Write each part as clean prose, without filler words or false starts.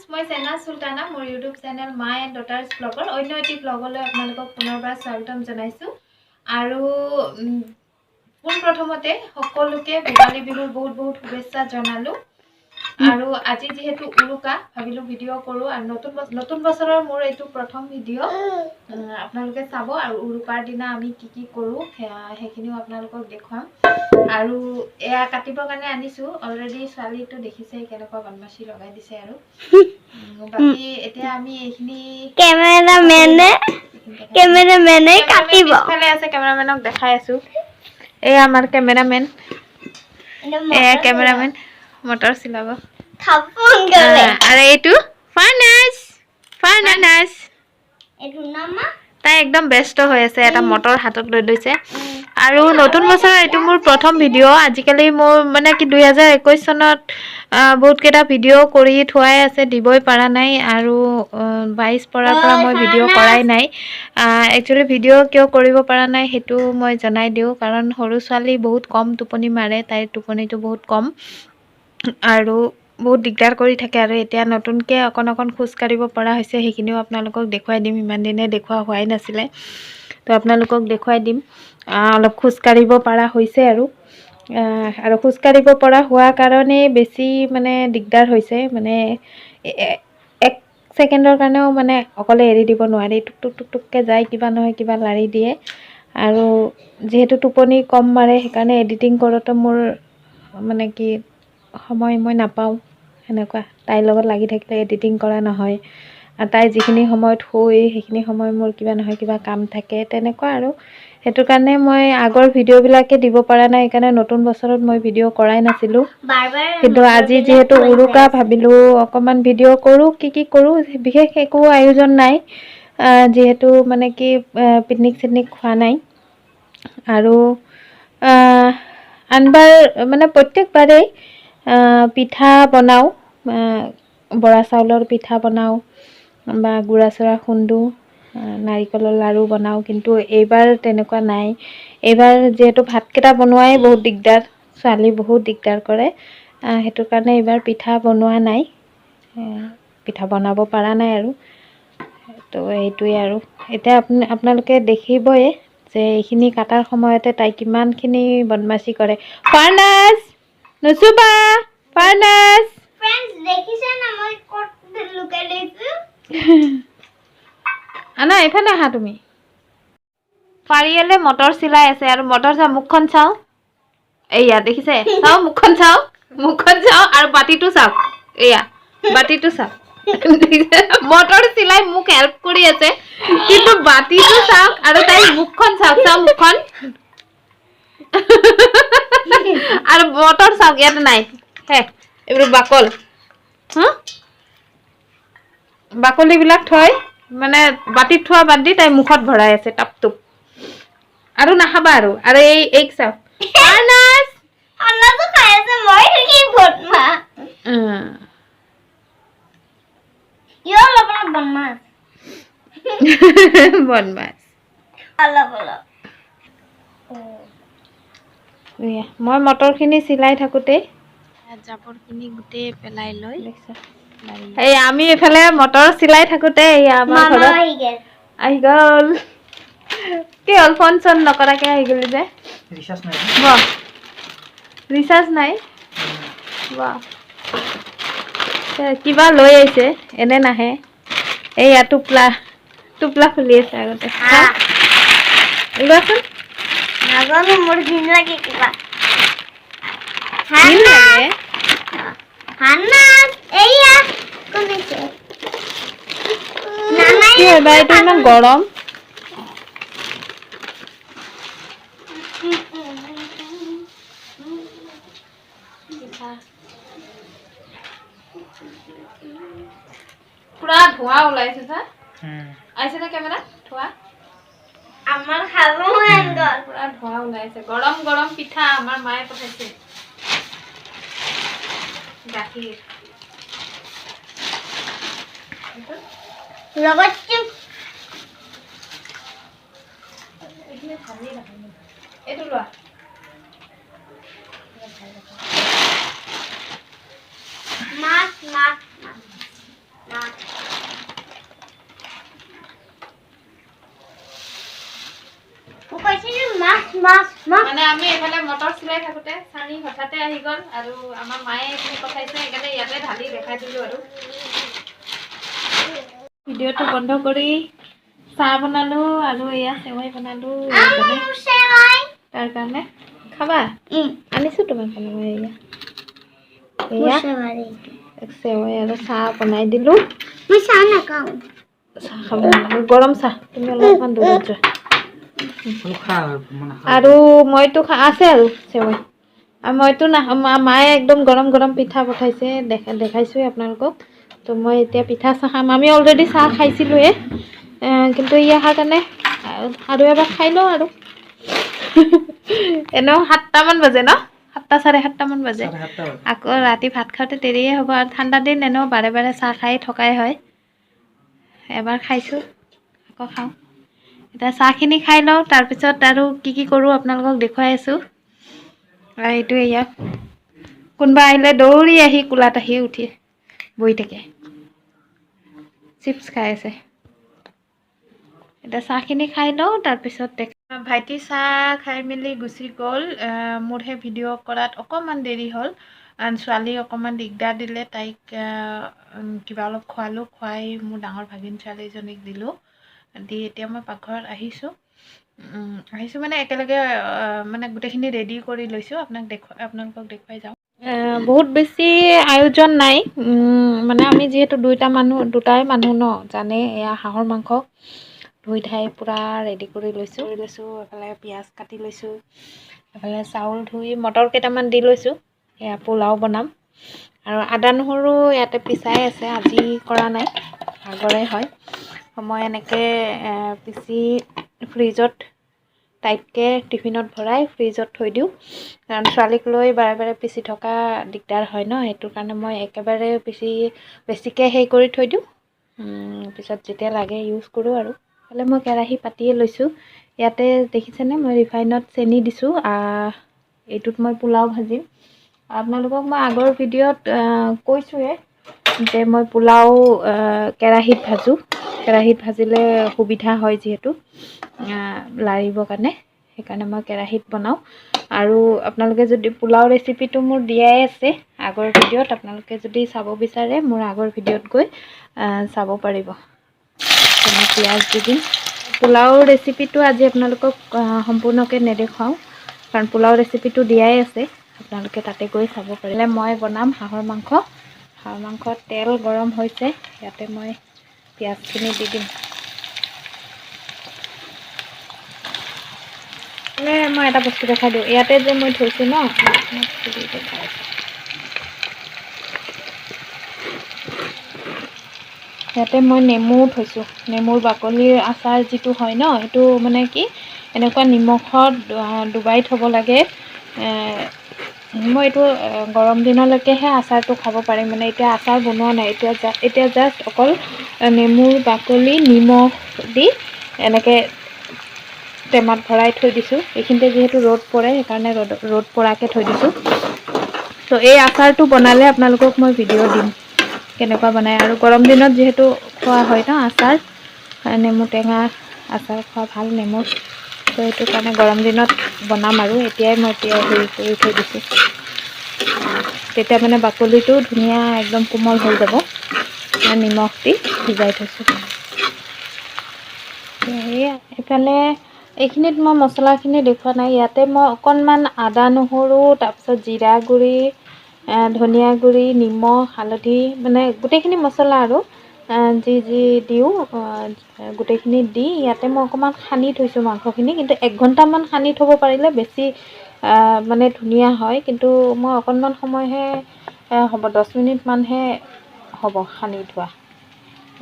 মই চেনা সুলতানা মোৰ ইউটিউব চেনেল মা এণ্ড ডটাৰ্ছ ব্লগৰ অন্য এটি ব্লগলৈ আপোনালোকক পুনৰবাৰ স্বাগতম জনাইছোঁ আৰু পোনপ্ৰথমতে সকলোকে ভোগালী বিহুৰ বহুত বহুত শুভেচ্ছা জনালোঁ আৰু আজি যেহেতু উৰুকা ভাবিলোঁ ভিডিঅ' কৰোঁ আৰু নতুন বছৰৰ মোৰ এইটো প্ৰথম ভিডিঅ' আপোনালোকে চাব আৰু উৰুকাৰ দিনা আমি কি কৰোঁ সেইখিনিও আপোনালোকক দেখুৱাম আৰু এয়া কাটিবৰ কাৰণে আনিছোঁ অলৰেডি ছোৱালীটো দেখিছে কেনেকুৱা বদমাছি লগাই দিছে আৰু বাকি এতিয়া আমি এইখিনি কেমেৰামেনে কাটিব পিছফালে আছে কেমেৰামেনক দেখাই আছোঁ এই আমাৰ কেমেৰামেন এয়া কেমেৰামেন মটৰ চিলাব আৰু এইটো ফাৰ্নাছ এইটো নামা তাই একদম ব্যস্ত হৈ আছে এটা মটৰ হাতত লৈ লৈছে আৰু নতুন বছৰ এইটো মোৰ প্ৰথম ভিডিঅ' আজিকালি মোৰ মানে কি 2021 চনত বহুত কেইটা ভিডিঅ' কৰি থোৱাই আছে দিবই পৰা নাই আৰু 22 পৰাৰ পৰা মই ভিডিঅ' কৰাই নাই একচুৱেলি ভিডিঅ' কিয় কৰিব পৰা নাই সেইটো মই জনাই দিওঁ কাৰণ সৰু ছোৱালী বহুত কম টোপনি মাৰে তাইৰ টোপনিটো বহুত কম আৰু বহুত দিগদাৰ কৰি থাকে আৰু এতিয়া নতুনকৈ অকণ খোজ কাঢ়িব পৰা হৈছে সেইখিনিও আপোনালোকক দেখুৱাই দিম ইমান দিনে দেখুওৱা হোৱাই নাছিলে তো আপোনালোকক দেখুৱাই দিম অলপ খোজ কাঢ়িব পৰা হৈছে আৰু খোজ কাঢ়িব পৰা হোৱা কাৰণে বেছি মানে দিগদাৰ হৈছে মানে 1 ছেকেণ্ডৰ কাৰণেও মানে অকলে এৰি দিব নোৱাৰি টুকটুককৈ যায় কিবা নহয় কিবা লাৰি দিয়ে আৰু যিহেতু টোপনি কম মাৰে সেইকাৰণে এডিটিং কৰোঁতে মোৰ মানে কি সময় মই নাপাওঁ সেনেকুৱা তাইৰ লগত লাগি থাকিলে এডিটিং কৰা নহয় আৰু তাই যিখিনি সময়ত শুই সেইখিনি সময় মোৰ কিবা নহয় কিবা কাম থাকে তেনেকুৱা আৰু সেইটো কাৰণে মই আগৰ ভিডিঅ'বিলাকে দিব পৰা নাই সেইকাৰণে নতুন বছৰত মই ভিডিঅ' কৰাই নাছিলোঁ কিন্তু আজি যিহেতু উৰুকা ভাবিলোঁ অকণমান ভিডিঅ' কৰোঁ কি কৰোঁ বিশেষ একো আয়োজন নাই যিহেতু মানে কি পিকনিক চিকনিক খোৱা নাই আৰু আনবাৰ মানে প্ৰত্যেকবাৰেই পিঠা বনাওঁ বৰা চাউলৰ পিঠা বনাওঁ বা গুড়া চুৰা খুন্দো নাৰিকলৰ লাড়ু বনাওঁ কিন্তু এইবাৰ তেনেকুৱা নাই এইবাৰ যিহেতু ভাতকেইটা বনোৱাই বহুত দিগদাৰ ছোৱালী বহুত দিগদাৰ কৰে সেইটো কাৰণে এইবাৰ পিঠা বনোৱা নাই পিঠা বনাব পৰা নাই আৰু তো এইটোৱে আৰু এতিয়া আপোনালোকে দেখিবই যে এইখিনি কাটাৰ সময়তে তাই কিমানখিনি বদমাচি কৰে ফাৰ্নাছ নুচুবা ফাৰ্নাছ ফ্ৰেন্ডছ দেখিছে না মই ক'ত লুকাই লৈছো আনা এফালে আহা তুমি ফাৰিয়েলে মটৰ চিলাই আছে আৰু মটৰ চা মুখখন চাও এইয়া দেখিছে চাও মুখখন চাও আৰু বাটিটো চাও এইয়া বাটিটো চাও মটৰ চিলাই মুখ হেল্প কৰি আছে কিন্তু বাটিটো চাও আৰু তাই মুখখন চাও মুখখন আৰু মটৰ চাও ইয়াতে নাই হে এইবোৰ বাকল বাকলিবিলাক থৈ মানে বাটিত থোৱা বাদ দি তাই মুখত ভৰাই আছে টাপটুপ আৰু নাখাবা আৰু এই চাও ফাৰ্নাছ আন্নাটো খাই আছে মই কি বদমা ইয়ো লগৰ বদমাছ অলপ মই মটৰখিনি চিলাই থাকোঁতে জাবৰখিনি গোটেই পেলাই লৈ এই আমি এফালে মটৰ চিলাই থাকোঁতে আমাৰ ঘৰত আহি গ'ল কি হ'ল ফোন চোন নকৰাকৈ আহি গ'লি যে ৰিচাৰ্জ নাই কিবা লৈ আহিছে এনে নাহে এইয়া টোপলা খুলি আছে আগতে ওলোৱাচোন নাজানো মোৰ ঘিণ লাগে কিবা ঘিণ লাগে এইয়া কমিছে কি হয় এইটো ইমান গৰম পুৰা ধোঁৱা ওলাইছে চা আইছে না কেমেৰা ধোঁৱা আমাৰ খালো এংগল পুৰা ধোঁৱা ওলাইছে গৰম পিঠা আমাৰ মায়ে পঠাইছে গাখীৰ লগত এইটো লোৱা মাছ মানে আমি এফালে মটৰ চিলাই থাকোঁতে চানি হঠাতে আহি গ'ল আৰু আমাৰ মায়ে এইখিনি পঠাইছে সেইকাৰণে ইয়াতে ঢালি দেখাই দিলোঁ আৰু ভিডিঅ'টো বন্ধ কৰি চাহ বনালোঁ আৰু এয়া চেৱাই বনালোঁ তাৰ কাৰণে খাবা আনিছোঁ তোমাৰ কাৰণে মই এয়া চেৱাই আৰু চাহ বনাই দিলোঁ মই চাহ নাখাওঁ চাহ খাব গৰম চাহ তুমি অলপমান দূৰত যোৱা আৰু মইতো আছে আৰু চেৱাই আৰু মইতো মায়ে একদম গৰম গৰম পিঠা পঠাইছে দেখাইছোঁৱে আপোনালোকক তো মই এতিয়া পিঠা চাহ খাম আমি অলৰেডি চাহ খাইছিলোঁৱে কিন্তু ই অহাৰ কাৰণে আৰু এবাৰ খাই লওঁ আৰু এনেও 7টামান বাজে ন 7টা 7:30মান বাজে আকৌ ৰাতি ভাত খাওঁতে দেৰিয়ে হ'ব আৰু ঠাণ্ডা দিন এনেও বাৰে বাৰে চাহ খাই থকাই হয় এবাৰ খাইছোঁ আকৌ খাওঁ এতিয়া চাহখিনি খাই লওঁ তাৰপিছত আৰু কি কৰোঁ আপোনালোকক দেখুৱাই আছোঁ আৰু এইটো এয়া কোনোবা আহিলে দৌৰি আহি কোলাত আহি উঠি বহি থাকে চিপছ খাই আছে এতিয়া চাহখিনি খাই লওঁ তাৰপিছত ভাইটি চাহ খাই মেলি গুচি গ'ল মোৰ সেই ভিডিঅ' কৰাত অকণমান দেৰি হ'ল ছোৱালী অকণমান দিগদাৰ দিলে তাইক কিবা অলপ খোৱালোঁ খুৱাই মোৰ ডাঙৰ ভাগিন ছোৱালীজনীক দিলোঁ দি এতিয়া মই পাকঘৰত আহিছোঁ মানে একেলগে মানে গোটেইখিনি ৰেডি কৰি লৈছোঁ আপোনালোকক দেখুৱাই যাওঁ বহুত বেছি আয়োজন নাই মানে আমি যিহেতু দুটাই মানুহ ন জানে এয়া হাঁহৰ মাংস ধুই ধাই পূৰা ৰেডি কৰি লৈছোঁ এফালে পিঁয়াজ কাটি লৈছোঁ এফালে চাউল ধুই মটৰ কেইটামান দি লৈছোঁ এয়া পোলাও বনাম আৰু আদা নহৰু ইয়াতে পিচাই আছে আজি কৰা নাই আগৰে হয় মই এনেকৈ পিচি ফ্ৰিজত টাইটকৈ টিফিনত ভৰাই ফ্ৰিজত থৈ দিওঁ কাৰণ ছোৱালীক লৈ বাৰে বাৰে পিচি থকা দিগদাৰ হয় ন সেইটো কাৰণে মই একেবাৰে বেছিকৈ হেৰি কৰি থৈ দিওঁ পিছত যেতিয়া লাগে ইউজ কৰোঁ আৰু হ'লে মই কেৰাহী পাতিয়ে লৈছোঁ ইয়াতে দেখিছেনে মই ৰিফাইনত চেনি দিছোঁ এইটোত মই পোলাও ভাজিম আপোনালোকক মই আগৰ ভিডিঅ'ত কৈছোঁৱে যে মই পোলাও কেৰাহীত ভাজিলে সুবিধা হয় যিহেতু লাৰিবৰ কাৰণে সেইকাৰণে মই কেৰাহীত বনাওঁ আৰু আপোনালোকে যদি পোলাও ৰেচিপিটো মোৰ দিয়াই আছে আগৰ ভিডিঅ'ত আপোনালোকে যদি চাব বিচাৰে মোৰ আগৰ ভিডিঅ'ত গৈ চাব পাৰিব মই পিঁয়াজ দি দিম পোলাও ৰেচিপিটো আজি আপোনালোকক সম্পূৰ্ণকৈ নেদেখুৱাওঁ কাৰণ পোলাও ৰেচিপিটো দিয়াই আছে আপোনালোকে তাতে গৈ চাব পাৰিলে মই বনাম হাঁহৰ মাংস তেল গৰম হৈছে ইয়াতে মই পিঁয়াজখিনি দি দিম মই এটা বস্তু দেখাই দিওঁ ইয়াতে যে মই থৈছোঁ ন দেখাই আছোঁ ইয়াতে মই নেমু থৈছোঁ নেমুৰ বাকলিৰ আচাৰ যিটো হয় ন সেইটো মানে কি এনেকুৱা নিমখত ডুবাই থ'ব লাগে মই এইটো গৰম দিনলৈকেহে আচাৰটো খাব পাৰিম মানে এতিয়া আচাৰ বনোৱা নাই এতিয়া জাষ্ট অকল নেমুৰ বাকলি নিমখ দি এনেকৈ টেমাত ভৰাই থৈ দিছোঁ এইখিনিতে যিহেতু ৰ'দ পৰে সেইকাৰণে ৰ'দ পৰাকৈ থৈ দিছোঁ তো এই আচাৰটো বনালে আপোনালোকক মই ভিডিঅ' দিম কেনেকুৱা বনায় আৰু গৰম দিনত যিহেতু খোৱা হয় ন আচাৰ নেমু টেঙা আচাৰ খোৱা ভাল নেমু তো সেইটো কাৰণে গৰম দিনত বনাম আৰু এতিয়াই মই হেৰি কৰি থৈ দিছোঁ তেতিয়া মানে বাকলিটো ধুনীয়া একদম কোমল হৈ যাব নিমখ দি ভিজাই থৈছোঁ সেয়া এইফালে এইখিনিত মই মছলাখিনি দেখুওৱা নাই ইয়াতে মই অকণমান আদা নহৰু তাৰপিছত জিৰা গুড়ি ধনিয়া গুড়ি নিমখ হালধি মানে গোটেইখিনি মছলা আৰু যি দিওঁ গোটেইখিনি দি ইয়াতে মই অকণমান সানি থৈছোঁ মাংসখিনি কিন্তু 1 ঘণ্টামান সানি থ'ব পাৰিলে বেছি মানে ধুনীয়া হয় কিন্তু মই অকণমান সময়হে হ'ব 10 মিনিটমানহে হ'ব সানি থোৱা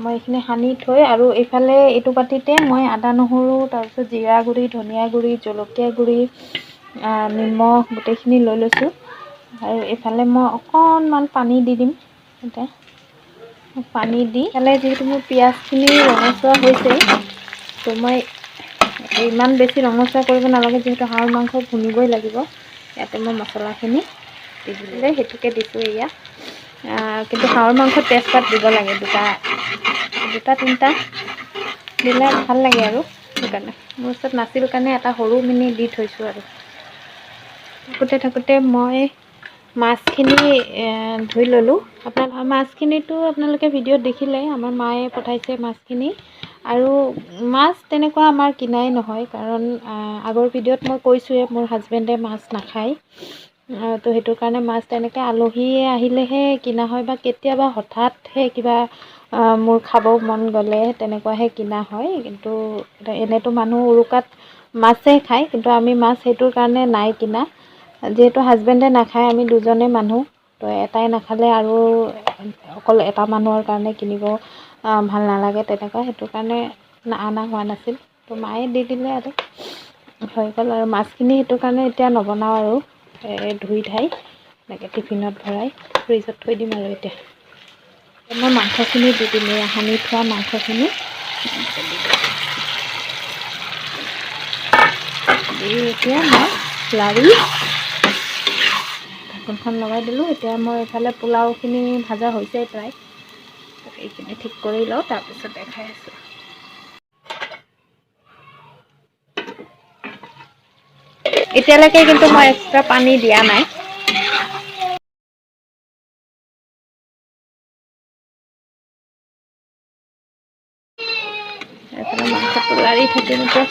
মই এইখিনি সানি থৈ আৰু এইফালে এইটো বাতিতে মই আদা নহৰু তাৰপিছত জিৰা গুড়ি ধনিয়া গুড়ি জলকীয়া গুড়ি নিমখ গোটেইখিনি লৈ লৈছোঁ আৰু এইফালে মই অকণমান পানী দি দিম এতিয়া পানী দি এইফালে যিহেতু মোৰ পিঁয়াজখিনি ৰঙচুৱা হৈছে তো মই ইমান বেছি ৰঙচুৱা কৰিব নালাগে যিহেতু হাঁহৰ মাংস ভুনিবই লাগিব ইয়াতে মই মছলাখিনি দি দিলে সেইটোকে দিছোঁ এয়া কিন্তু হাঁহৰ মাংসত তেজপাত দিব লাগে দুটা 3টা দিলে ভাল লাগে আৰু সেইকাৰণে মোৰ ওচৰত নাছিল কাৰণে এটা সৰু মিনি দি থৈছোঁ আৰু থাকোঁতে মই মাছখিনি ধুই ল'লোঁ। মাছখিনিতো আপোনালোকে ভিডিঅ'ত দেখিলে, আমাৰ মায়ে পঠাইছে মাছখিনি। আৰু মাছ তেনেকুৱা আমাৰ কিনাই নহয়, কাৰণ আগৰ ভিডিঅ'ত মই কৈছোঁৱে মোৰ হাজবেণ্ডে মাছ নাখায়। তো সেইটো কাৰণে মাছ তেনেকৈ আলহী আহিলেহে কিনা হয়, বা কেতিয়াবা হঠাৎহে কিবা মোৰ খাব মন গ'লে তেনেকুৱাহে কিনা হয়। কিন্তু এনেতো মানুহ উৰুকাত মাছেই খায়, কিন্তু আমি মাছ সেইটোৰ কাৰণে নাই কিনা। যিহেতু হাজবেণ্ডে নাখায়, আমি দুজনে মানুহ, তো এটাই নাখালে আৰু অকল এটা মানুহৰ কাৰণে কিনিব ভাল নালাগে তেনেকুৱা, সেইটো কাৰণে অনা হোৱা নাছিল। তো মায়ে দি দিলে আৰু হৈ গ'ল। আৰু মাছখিনি সেইটো কাৰণে এতিয়া নবনাওঁ আৰু ধুই ধাই এনেকৈ টিফিনত ভৰাই ফ্ৰিজত থৈ দিম। আৰু এতিয়া মই মাংসখিনি দি দিম, সানি থোৱা মাংসখিনি এতিয়া মই লাৰি ঢাকোনখন লগাই দিলোঁ। এতিয়া মই এইফালে পোলাওখিনি ভাজা হৈছে প্ৰায়, এইখিনি ঠিক কৰি লওঁ, তাৰপিছত দেখাই আছোঁ। এতিয়ালৈকে কিন্তু মই এক্সট্ৰা পানী দিয়া নাই। এইফালে মাংসটো লাৰি থাকিম এতিয়া।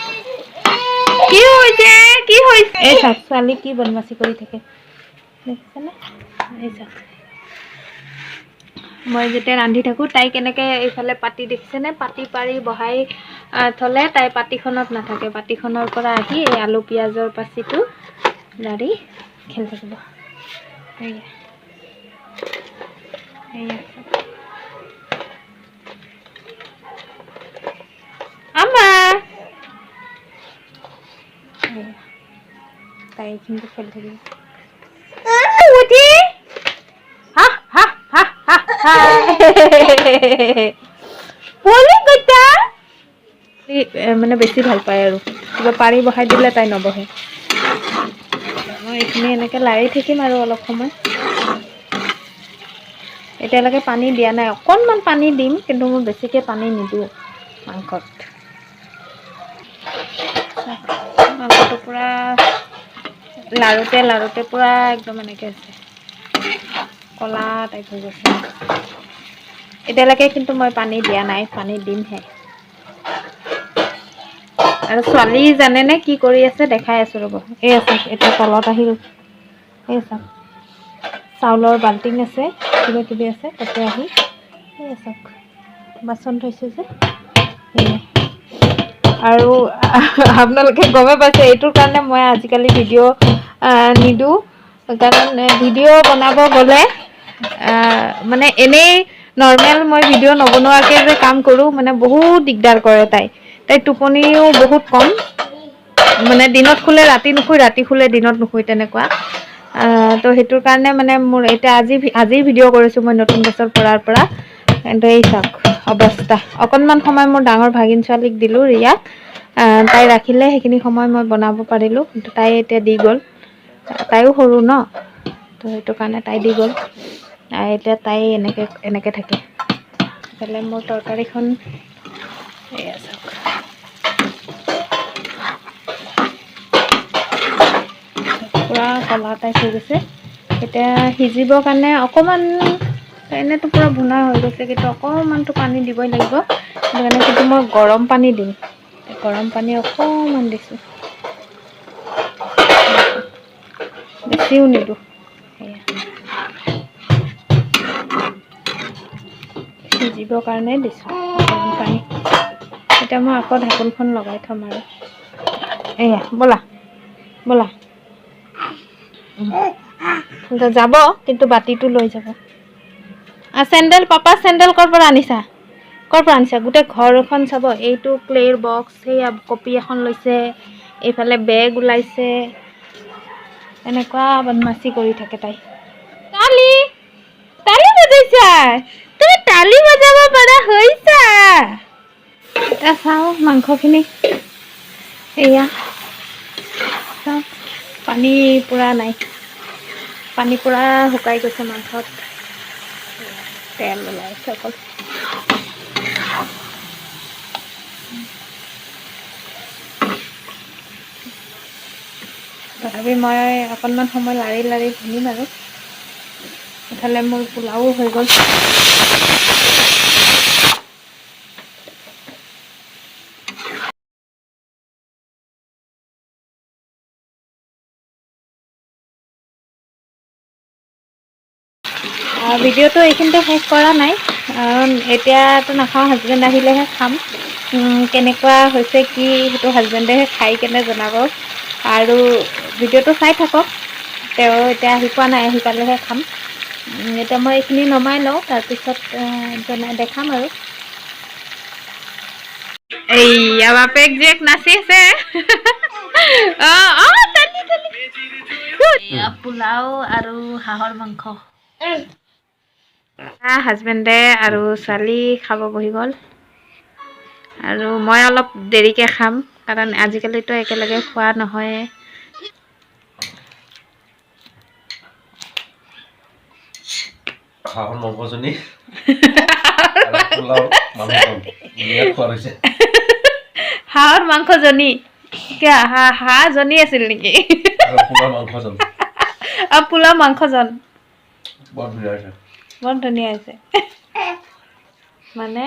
কি হৈছে? কি হৈছে? এই চাওক ছোৱালী কি বদমাচি কৰি থাকে দেখিছেনে? এই চাওক, মই যেতিয়া ৰান্ধি থাকোঁ তাই কেনেকৈ এইফালে পাতি দেখিছেনে? পাতি পাৰি বহাই থ'লে তাই পাতিখনত নাথাকে, পাতিখনৰ পৰা আহি এই আলু পিঁয়াজৰ পাচিটো লাৰি খেলি থাকিব। এয়া এয়া আমা তাই কিন্তু খেলি থাকিব। মানে বেছি ভাল পায় আৰু কিবা পাৰি বহাই দিলে তাই নবহে। মই এইখিনি এনেকৈ লাৰি থাকিম আৰু অলপ সময়। এতিয়ালৈকে পানী দিয়া নাই, অকণমান পানী দিম, কিন্তু মই বেছিকৈ পানী নিদিওঁ মাংসত। মাংসটো পূৰা লাৰোতে পূৰা একদম এনেকৈ আছে ক'লা টাইপ হৈ গৈছে। এতিয়ালৈকে কিন্তু মই পানী দিয়া নাই, পানী দিমহে। আৰু ছোৱালী জানেনে কি কৰি আছে? দেখাই আছোঁ ৰ'ব। এই আছে, এতিয়া তলত আহি এই চাওক, চাউলৰ বাল্টিং আছে, কিবা কিবি আছে, তাতে আহি এই চাওক বাচন থৈছোঁ যে। আৰু আপোনালোকে গমে পাইছে, এইটোৰ কাৰণে মই আজিকালি ভিডিঅ' নিদিওঁ। কাৰণ ভিডিঅ' বনাব গ'লে মানে এনেই নৰ্মেল মই ভিডিঅ' নবনোৱাকৈ যে কাম কৰোঁ, মানে বহুত দিগদাৰ কৰে তাই টোপনিও বহুত কম, মানে দিনত শুলে ৰাতি নুশুই, ৰাতি শুলে দিনত নুশুই তেনেকুৱা। তো সেইটোৰ কাৰণে মানে মোৰ এতিয়া আজি ভিডিঅ' কৰিছোঁ মই নতুন বছৰ পৰা। কিন্তু এই চাওক অৱস্থা। অকণমান সময় মোৰ ডাঙৰ ভাগিন ছোৱালীক দিলোঁ, ৰিয়াক। তাই ৰাখিলে, সেইখিনি সময় মই বনাব পাৰিলোঁ, কিন্তু তাই এতিয়া দি গ'ল। তাইও সৰু ন, তো সেইটো কাৰণে তাই দি গ'ল। এতিয়া তাই এনেকৈ থাকে। ইফালে মোৰ তৰকাৰীখন এয়া চাওক, পূৰা কলা টাইপ হৈ গৈছে। এতিয়া সিজিবৰ কাৰণে অকণমান, এনেইতো পূৰা ভুনা হৈ গৈছে, কিন্তু অকণমানতো পানী দিবই লাগিব। সেইকাৰণে কিন্তু মই গৰম পানী দিম, গৰম পানী অকণমান দিছোঁ, বেছিও নিদিওঁ। সিজিবৰ কাৰণে দিছোঁ গৰম পানী। এতিয়া মই আকৌ ঢাকোনখন লগাই থ'ম আৰু এয়া ব'লা যাব, কিন্তু বাতিটো লৈ যাব। চেণ্ডেল, পাপা চেণ্ডেল ক'ৰ পৰা আনিছা? গোটেই ঘৰখন চাব। এইটো ক্লেৰ বক্স, সেয়া কপি এখন লৈছে, এইফালে বেগ ওলাইছে, এনেকুৱা বদমাচি কৰি থাকে তাই। তালি বজাইছা? তুমি তালি বজাব পৰা হৈছা? এতিয়া চাওঁ মাংসখিনি, এয়া চাওঁ, পানী পূৰা নাই, পানী পূৰা শুকাই গৈছে মাংসত, তেল ওলাইছে অকল। তথাপি মই অকণমান সময় লাৰি লাৰি ভাজিম আৰু ইফালে মোৰ পোলাও হৈ গ'ল। ভিডিঅ'টো এইখিনিতে শেষ কৰা নাই, কাৰণ এতিয়াতো নাখাওঁ, হাজবেণ্ড আহিলেহে খাম। কেনেকুৱা হৈছে কি সেইটো হাজবেণ্ডেহে খাই কেনে জনাব। আৰু ভিডিঅ'টো চাই থাকক, তেওঁ এতিয়া আহি পোৱা নাই, আহি পালেহে খাম। এতিয়া মই এইখিনি নমাই লওঁ, তাৰপিছত দেখাম আৰু। এইয়া বাপেক জীয়েক নাচি আছে। পোলাও আৰু হাঁহৰ মাংস। হাজবেণ্ডে আৰু ছোৱালী খাব বহি গ'ল, আৰু মই অলপ দেৰিকৈ খাম, কাৰণ আজিকালিতো একেলগে খোৱা নহয়ে। হাঁহৰ মাংসজনী হাঁহৰ মাংসজনী কিয় হাঁহজনী আছিল নেকি? পোলাও মাংসজন বৰ ধুনীয়া হৈছে। মানে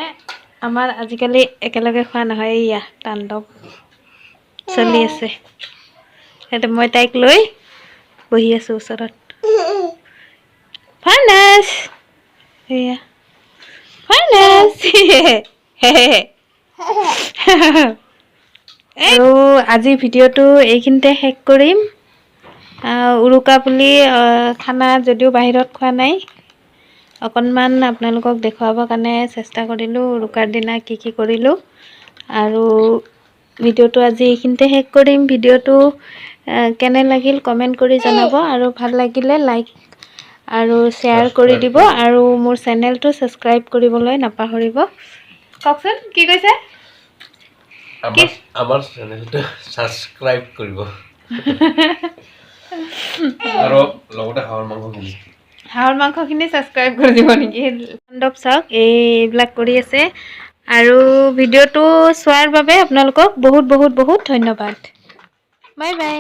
আমাৰ আজিকালি একেলগে খোৱা নহয়, এয়া তাণ্ডৱ চলি আছে। সেইটো মই তাইক লৈ বহি আছো ওচৰত। ফাৰ্নাছ এয়া ফাৰ্নাছ। আৰু আজিৰ ভিডিঅ'টো এইখিনিতে শেষ কৰিম। উৰুকা বুলি খানা যদিও বাহিৰত খোৱা নাই, অকণমান আপোনালোকক দেখুৱাবৰ কাৰণে চেষ্টা কৰিলোঁ উৰুকাৰ দিনা কি কি কৰিলোঁ। আৰু ভিডিঅ'টো আজি এইখিনিতে শেষ কৰিম। ভিডিঅ'টো কেনে লাগিল কমেণ্ট কৰি জনাব, আৰু ভাল লাগিলে লাইক আৰু শ্বেয়াৰ কৰি দিব, আৰু মোৰ চেনেলটো ছাবস্ক্ৰাইব কৰিবলৈ নাপাহৰিব। কওকচোন কি কৈছে? আমাৰ চেনেলটো ছাবস্ক্ৰাইব কৰিব, আৰু লগতে হাঁহৰ মাংসখিনি ছাবস্ক্ৰাইব কৰি দিব নেকি? তাণ্ডৱ চাওক, এইবিলাক কৰি আছে। আৰু ভিডিঅ'টো চোৱাৰ বাবে আপোনালোকক বহুত বহুত বহুত ধন্যবাদ। Bye bye.